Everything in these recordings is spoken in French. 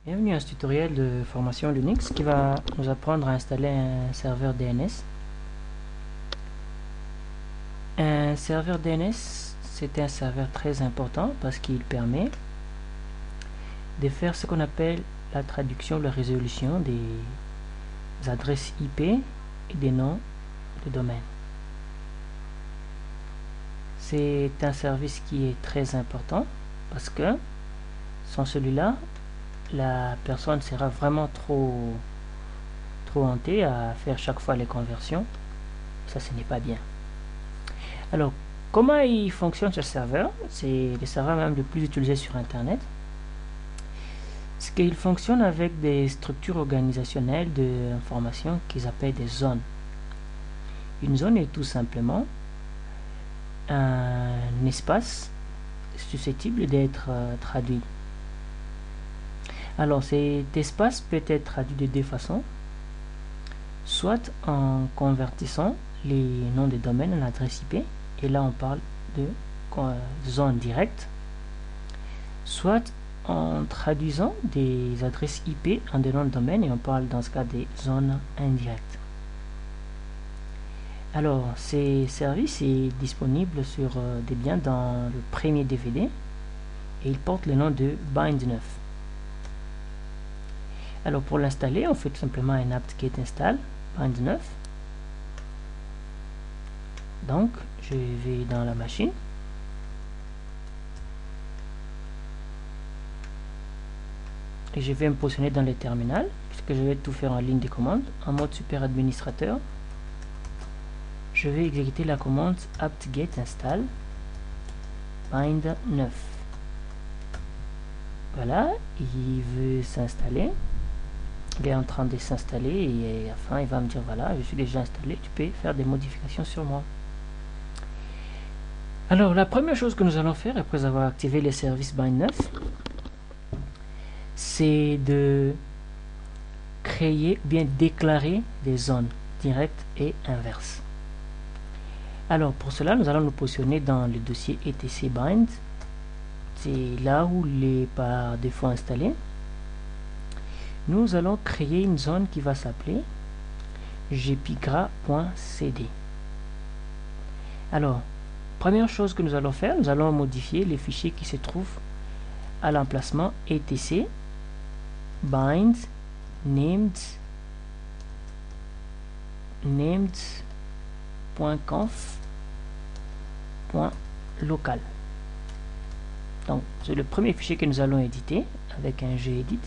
Bienvenue à ce tutoriel de formation Linux qui va nous apprendre à installer un serveur DNS. Un serveur DNS, c'est un serveur très important parce qu'il permet de faire ce qu'on appelle la traduction, la résolution des adresses IP et des noms de domaine. C'est un service qui est très important parce que sans celui-là, la personne sera vraiment trop hantée à faire chaque fois les conversions. Ça, ce n'est pas bien. Alors, comment il fonctionne ce serveur? C'est le serveur même le plus utilisé sur Internet. C'est qu'il fonctionne avec des structures organisationnelles d'information qu'ils appellent des zones. Une zone est tout simplement un espace susceptible d'être traduit. Alors, cet espace peut être traduit de deux façons, soit en convertissant les noms des domaines en adresse IP, et là on parle de zone directe, soit en traduisant des adresses IP en des noms de domaine, et on parle dans ce cas des zones indirectes. Alors, ces services est disponible sur Debian dans le premier DVD, et il porte le nom de Bind9. Alors pour l'installer, on fait tout simplement un apt-get install bind9. Donc je vais dans la machine. Et je vais me positionner dans le terminal, puisque je vais tout faire en ligne de commande, en mode super administrateur. Je vais exécuter la commande apt-get install bind9. Voilà, il veut s'installer. Il est en train de s'installer et à la fin il va me dire voilà, je suis déjà installé, tu peux faire des modifications sur moi. Alors la première chose que nous allons faire après avoir activé les services bind9, c'est de créer, bien déclarer des zones directes et inverses. Alors pour cela, nous allons nous positionner dans le dossier etc bind. C'est là où il est par défaut installé. Nous allons créer une zone qui va s'appeler gpigra.cd. Alors, première chose que nous allons faire, nous allons modifier les fichiers qui se trouvent à l'emplacement etc bind named.conf.local. Donc, c'est le premier fichier que nous allons éditer avec un gedit.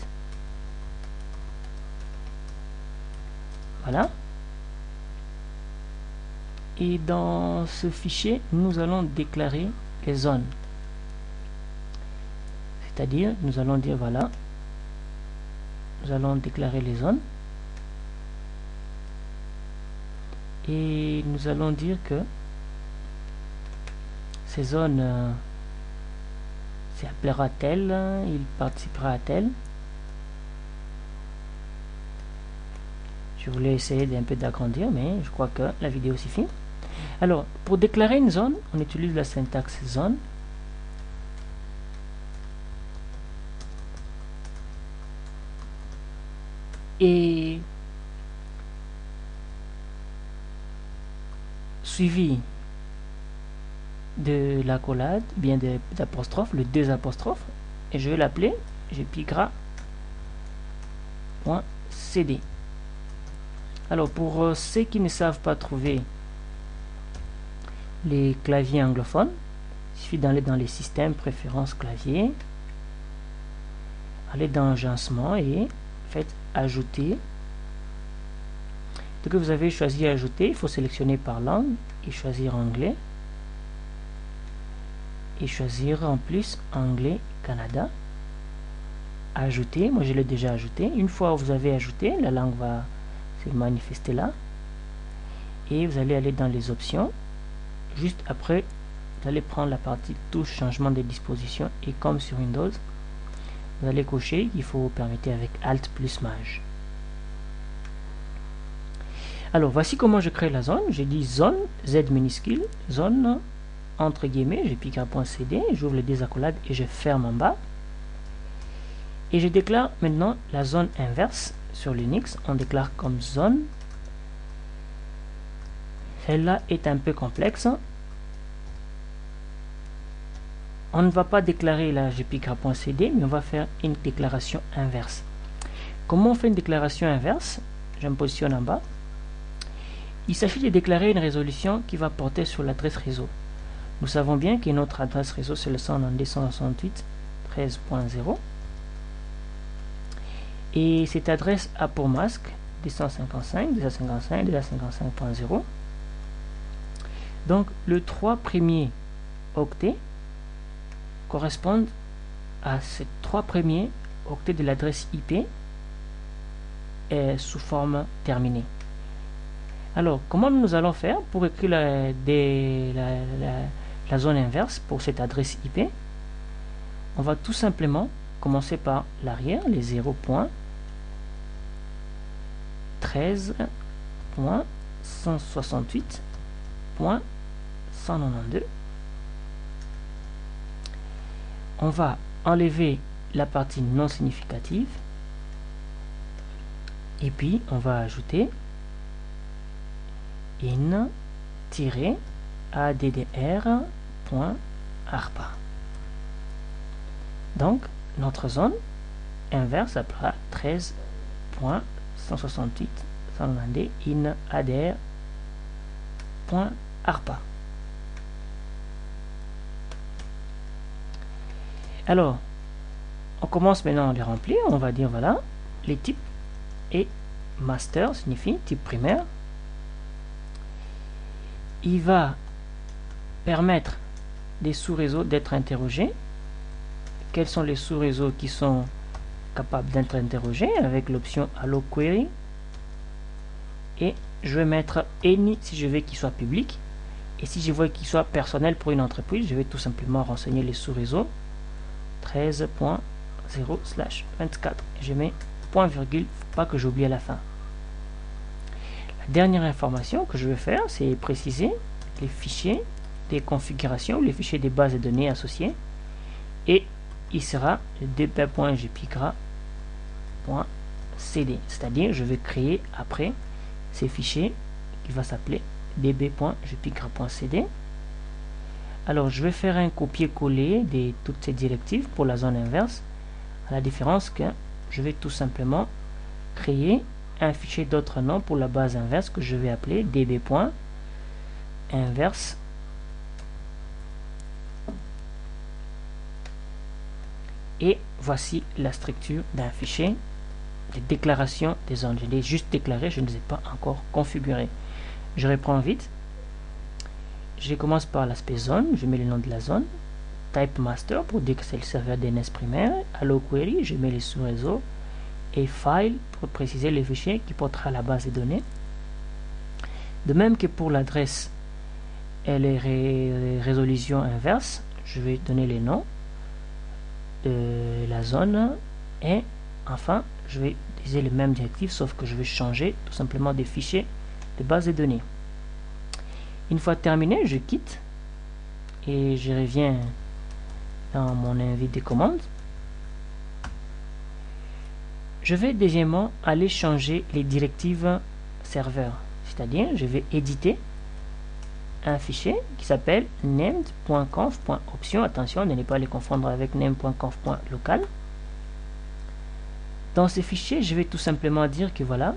Voilà. Et dans ce fichier, nous allons déclarer les zones. C'est-à-dire, nous allons dire voilà, nous allons déclarer les zones. Et nous allons dire que ces zones s'appellera tel, il participera à tel. Je voulais essayer d'un peu d'agrandir, mais je crois que la vidéo suffit. Alors, pour déclarer une zone, on utilise la syntaxe zone. Et suivi de l'accolade, bien d'apostrophe, le deux apostrophes, et je vais l'appeler gpigra.cd. Alors pour ceux qui ne savent pas trouver les claviers anglophones, il suffit d'aller dans les systèmes, préférences clavier, aller dans agencement et faites ajouter. Dès que vous avez choisi ajouter, il faut sélectionner par langue et choisir anglais. Et choisir en plus anglais Canada. Ajouter, moi je l'ai déjà ajouté. Une fois que vous avez ajouté, la langue va se manifester là. Et vous allez aller dans les options. Juste après, vous allez prendre la partie touche changement des dispositions. Et comme sur Windows, vous allez cocher qu'il faut permettre avec Alt plus Maj. Alors voici comment je crée la zone. J'ai dit zone, Z minuscule, zone entre guillemets, j'ai gpigra.cd, j'ouvre les deux accolades et je ferme en bas. Et je déclare maintenant la zone inverse sur Linux. On déclare comme zone. Celle-là est un peu complexe. On ne va pas déclarer la gpigra.cd, mais on va faire une déclaration inverse. Comment on fait une déclaration inverse? Je me positionne en bas. Il s'agit de déclarer une résolution qui va porter sur l'adresse réseau. Nous savons bien que notre adresse réseau c'est le 192.168.13.0 et cette adresse a pour masque 255, 255, 255.0. Donc les 3 premiers octets correspondent à ces 3 premiers octets de l'adresse IP sous forme terminée. Alors, comment nous allons faire pour écrire la zone inverse pour cette adresse IP? On va tout simplement commencer par l'arrière, les 0.13.168.192. On va enlever la partie non significative et puis on va ajouter in-addr.arpa. Donc notre zone inverse appellera 13.168.192 in-addr.arpa. Alors on commence maintenant à les remplir. On va dire voilà les types, et master signifie type primaire. Il va permettre des sous-réseaux d'être interrogés. Quels sont les sous-réseaux qui sont capables d'être interrogés avec l'option Allow Query? Et je vais mettre any si je veux qu'il soit public. Et si je veux qu'il soit personnel pour une entreprise, je vais tout simplement renseigner les sous-réseaux 13.0/24. Je mets point virgule, pas que j'oublie à la fin. La dernière information que je vais faire, c'est préciser les fichiers des configurations, les fichiers des bases de données associées, et il sera le db.gpigra.cd, c'est-à-dire je vais créer après ces fichiers qui va s'appeler db.gpigra.cd. Alors je vais faire un copier-coller de toutes ces directives pour la zone inverse, à la différence que je vais tout simplement créer un fichier d'autre nom pour la base inverse que je vais appeler db.inverse. Et voici la structure d'un fichier de déclaration des zones. Je l'ai juste déclaré, je ne les ai pas encore configurés. Je reprends vite. Je commence par l'aspect zone, je mets le nom de la zone. Type master pour dire que c'est le serveur DNS primaire. Allow query, je mets les sous-réseaux. Et file pour préciser les fichiers qui portera la base de données. De même que pour l'adresse et les résolutions inverses, je vais donner les noms de la zone, et enfin je vais utiliser les mêmes directives, sauf que je vais changer tout simplement des fichiers de base de données. Une fois terminé, je quitte et je reviens dans mon invite des commandes. Je vais deuxièmement aller changer les directives serveur, c'est-à-dire je vais éditer un fichier qui s'appelle named.conf.option. Attention de ne pas les confondre avec name.conf.local. Dans ce fichier, je vais tout simplement dire que voilà,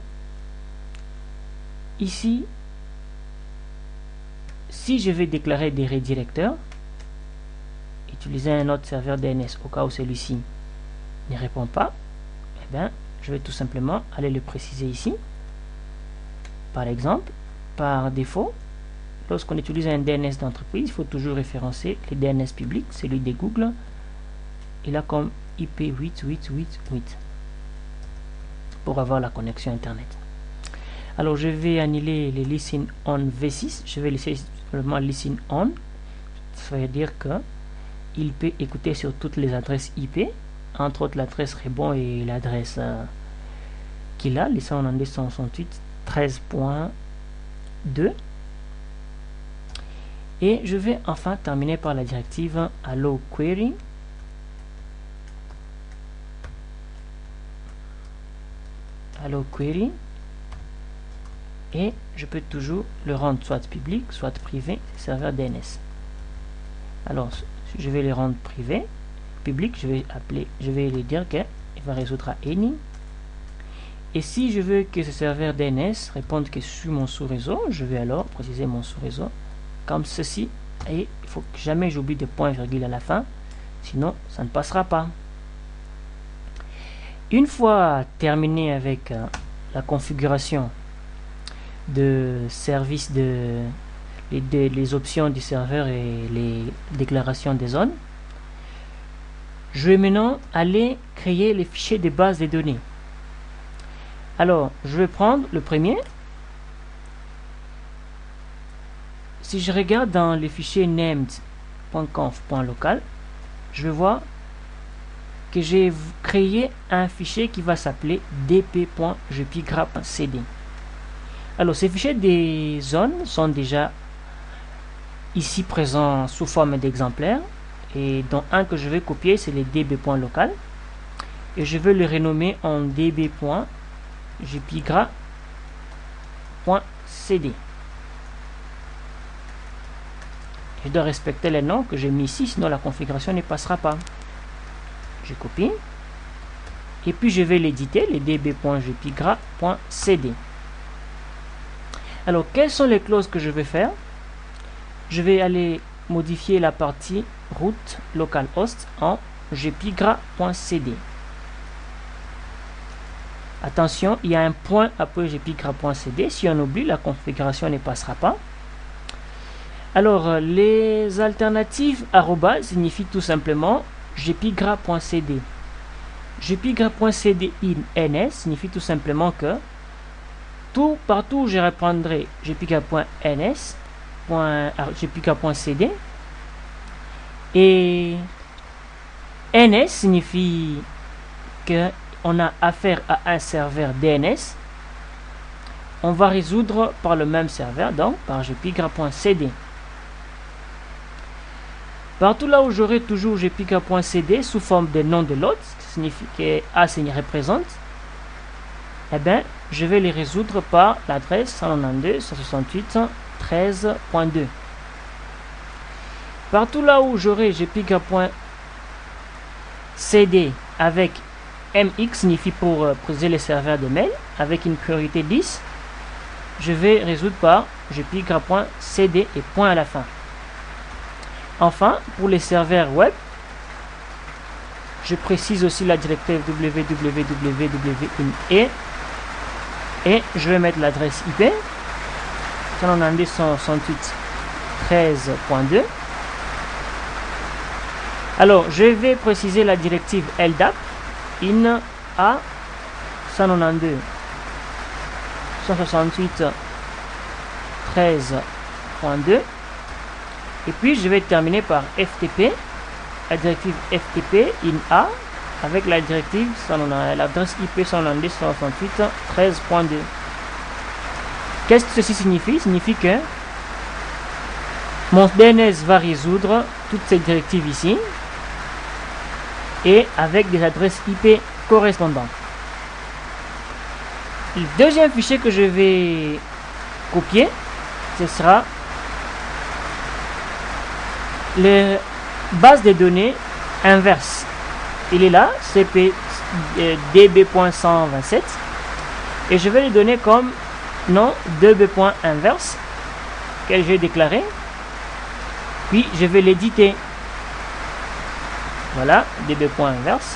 ici, si je vais déclarer des redirecteurs, utiliser un autre serveur DNS au cas où celui-ci ne répond pas, eh bien, je vais tout simplement aller le préciser ici. Par exemple, par défaut, lorsqu'on utilise un DNS d'entreprise, il faut toujours référencer les DNS publics, celui de Google. Il a comme IP 8888 pour avoir la connexion Internet. Alors, je vais annuler les listen on V6. Je vais laisser simplement listen on. Ça veut dire que il peut écouter sur toutes les adresses IP, entre autres l'adresse Rebond et l'adresse qu'il a, les 192.168.13.2. Et je vais enfin terminer par la directive allow query. hello query, et je peux toujours le rendre soit public, soit privé, serveur DNS. Alors, si je vais le rendre privé, public, je vais lui dire qu'il va résoudre à any. Et si je veux que ce serveur DNS réponde que sur mon sous-réseau, je vais alors préciser mon sous-réseau comme ceci. Et il faut que jamais j'oublie de point virgule à la fin, sinon ça ne passera pas. Une fois terminé avec la configuration de service les options du serveur et les déclarations des zones, je vais maintenant aller créer les fichiers de base de données. Alors, je vais prendre le premier. Si je regarde dans les fichiers named.conf.local, je vais voir que j'ai créé un fichier qui va s'appeler dp.jpigra.cd. Alors, ces fichiers des zones sont déjà ici présents sous forme d'exemplaires. Et dans un que je vais copier, c'est les db.local. Et je vais le renommer en db.jpigra.cd. Je dois respecter les noms que j'ai mis ici, sinon la configuration ne passera pas. Je copie. Et puis je vais l'éditer, les db.jpigra.cd. Alors, quelles sont les clauses que je vais faire? Je vais aller modifier la partie root localhost en jpigra.cd. Attention, il y a un point après jpigra.cd. Si on oublie, la configuration ne passera pas. Alors, les alternatives arrobas signifient tout simplement jpigra.cd. jpigra.cd in ns signifie tout simplement que partout où je reprendrai jpigra.ns, jpigra.cd, et ns signifie que on a affaire à un serveur DNS, on va résoudre par le même serveur, donc par jpigra.cd. Partout là où j'aurai toujours jpigra.cd sous forme de nom de l'autre, ce qui signifie que A représente, eh bien, je vais les résoudre par l'adresse 192.168.13.2. Partout là où j'aurai jpigra.cd avec MX signifie pour préciser les serveurs de mail avec une priorité 10, je vais résoudre par jpigra.cd et point à la fin. Enfin, pour les serveurs web, je précise aussi la directive www.in et je vais mettre l'adresse IP 192.168.13.2. Alors, je vais préciser la directive LDAP in a 192.168.13.2. Et puis je vais terminer par FTP, la directive FTP in A avec la directive l'adresse IP 192.168.13.2. Qu'est-ce que ceci signifie? Signifie que mon DNS va résoudre toutes ces directives ici et avec des adresses IP correspondantes. Le deuxième fichier que je vais copier, ce sera la base de données inverse. Il est là, cp db.127, et je vais lui donner comme nom db.inverse que je vais déclarer, puis je vais l'éditer. Voilà, db.inverse.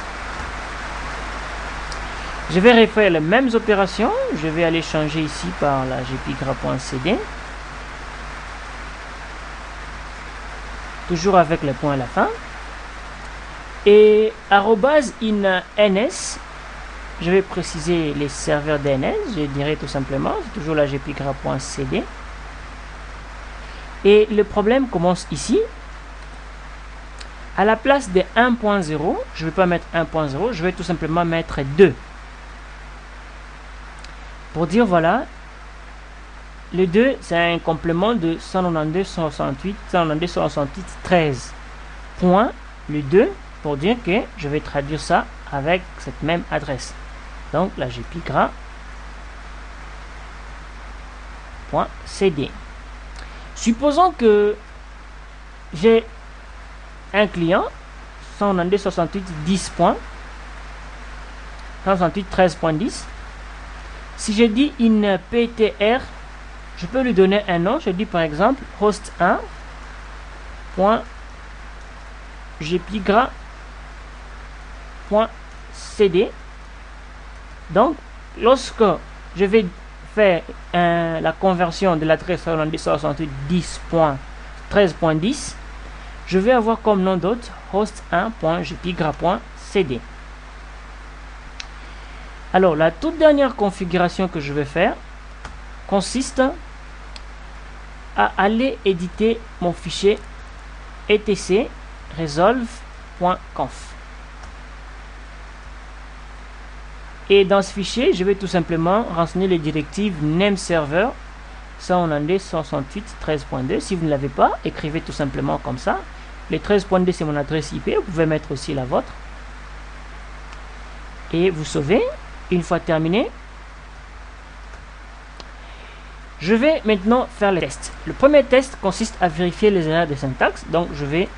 Je vais refaire les mêmes opérations. Je vais aller changer ici par la jpigra.cd, toujours avec le point à la fin, et @in ns, je vais préciser les serveurs DNS. Je dirais tout simplement, c'est toujours la jpigra.cd, et le problème commence ici. À la place de 1.0, je ne vais pas mettre 1.0, je vais tout simplement mettre 2. Pour dire voilà, le 2 c'est un complément de 192.168.13. Point, le 2, pour dire que je vais traduire ça avec cette même adresse. Donc la jpigra .cd. Supposons que j'ai un client 192.168.13.10. Si je dis in ptr, je peux lui donner un nom. Je dis par exemple host1.jpigra.cd. Donc, lorsque je vais faire la conversion de l'adresse 192.168.10.13.10, je vais avoir comme nom d'hôte host1.jpigra.cd. Alors, la toute dernière configuration que je vais faire consiste à aller éditer mon fichier etc resolve.conf. Et dans ce fichier, je vais tout simplement renseigner les directives name server 192.168.13.2. Si vous ne l'avez pas, écrivez tout simplement comme ça. Les 13.2, c'est mon adresse IP. Vous pouvez mettre aussi la vôtre. Et vous sauvez. Une fois terminé, je vais maintenant faire les tests. Le premier test consiste à vérifier les erreurs de syntaxe. Donc, je vais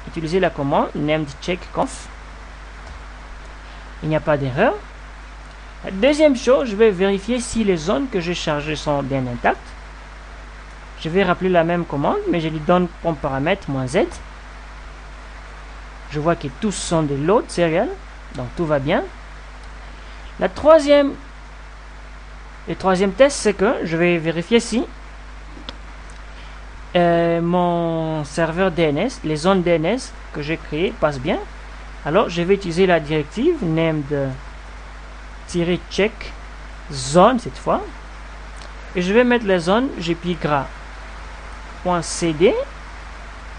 utiliser la commande named_check_conf. Il n'y a pas d'erreur. La deuxième chose, je vais vérifier si les zones que j'ai chargées sont bien intactes. Je vais rappeler la même commande, mais je lui donne comme paramètre -z. Je vois que tous sont des load serial, donc tout va bien. Le troisième test, c'est que je vais vérifier si mon serveur DNS, les zones DNS que j'ai créées passent bien. Alors, je vais utiliser la directive named-check zone cette fois. Et je vais mettre la zone jpigra.cd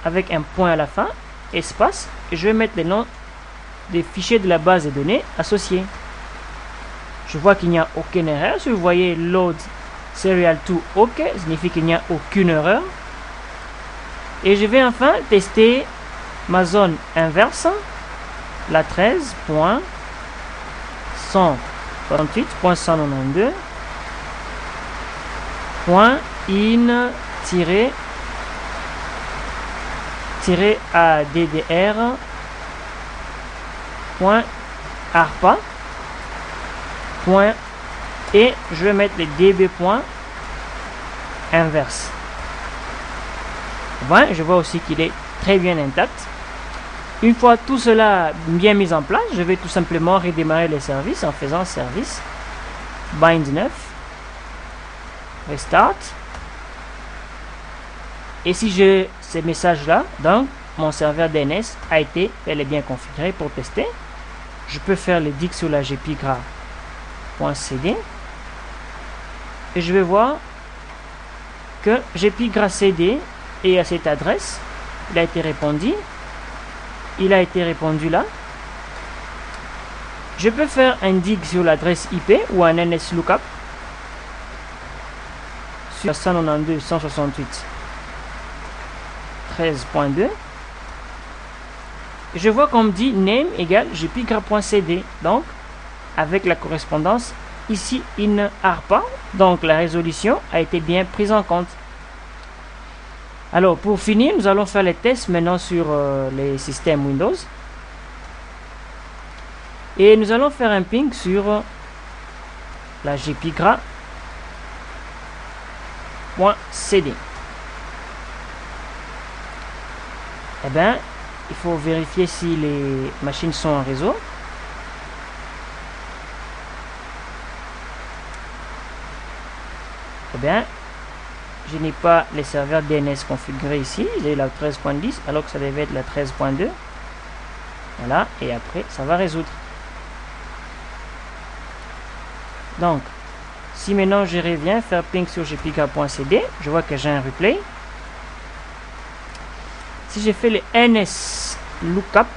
avec un point à la fin, espace, et je vais mettre les noms des fichiers de la base de données associés. Je vois qu'il n'y a aucune erreur. Si vous voyez load serial to OK, ça signifie qu'il n'y a aucune erreur. Et je vais enfin tester ma zone inverse, la 13.168.in-addr.arpa. Et je vais mettre les db points inverse. Bon, je vois aussi qu'il est très bien intact. Une fois tout cela bien mis en place, je vais tout simplement redémarrer les services en faisant service bind 9 restart. Et si j'ai ces messages là, donc mon serveur DNS a été bel et bien configuré pour tester. Je peux faire le dig sur la jpigra.cd et je vais voir que jpigra.cd est à cette adresse. Il a été répondu. Il a été répondu là. Je peux faire un dig sur l'adresse IP ou un NSLOOKUP sur 192.168.13.2. Je vois qu'on me dit name égale jpigra.cd, donc avec la correspondance ici in ARPA, donc la résolution a été bien prise en compte. Alors pour finir, nous allons faire les tests maintenant sur les systèmes Windows. Et nous allons faire un ping sur la jpigra.cd. Eh bien, il faut vérifier si les machines sont en réseau. Eh bien, je n'ai pas les serveurs DNS configurés ici. J'ai la 13.10 alors que ça devait être la 13.2. Voilà, et après, ça va résoudre. Donc, si maintenant je reviens faire ping sur jpigra.cd, je vois que j'ai un replay. Si j'ai fait le NSLOOKUP,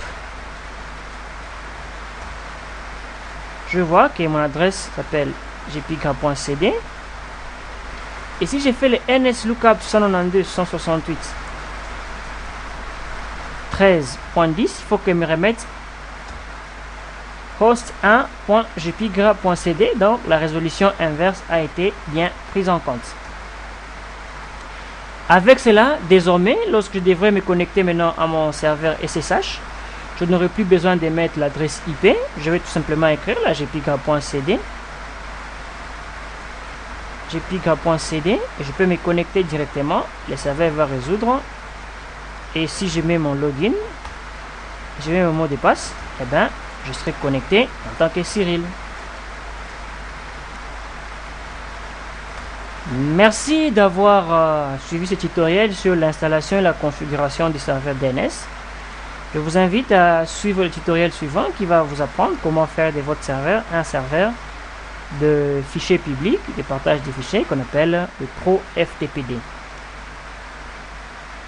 je vois que mon adresse s'appelle jpigra.cd. Et si j'ai fait le NSLOOKUP 192.168.13.10, il faut que je me remette host1.jpigra.cd. Donc la résolution inverse a été bien prise en compte. Avec cela, désormais, lorsque je devrais me connecter maintenant à mon serveur SSH, je n'aurai plus besoin de mettre l'adresse IP. Je vais tout simplement écrire là gpigra.cd gpigra.cd et je peux me connecter directement. Le serveur va résoudre. Et si je mets mon login, je mets mon mot de passe, eh bien, je serai connecté en tant que Cyril. Merci d'avoir suivi ce tutoriel sur l'installation et la configuration du serveur DNS. Je vous invite à suivre le tutoriel suivant qui va vous apprendre comment faire de votre serveur un serveur de fichiers publics, de partage des fichiers qu'on appelle le Pro FTPD.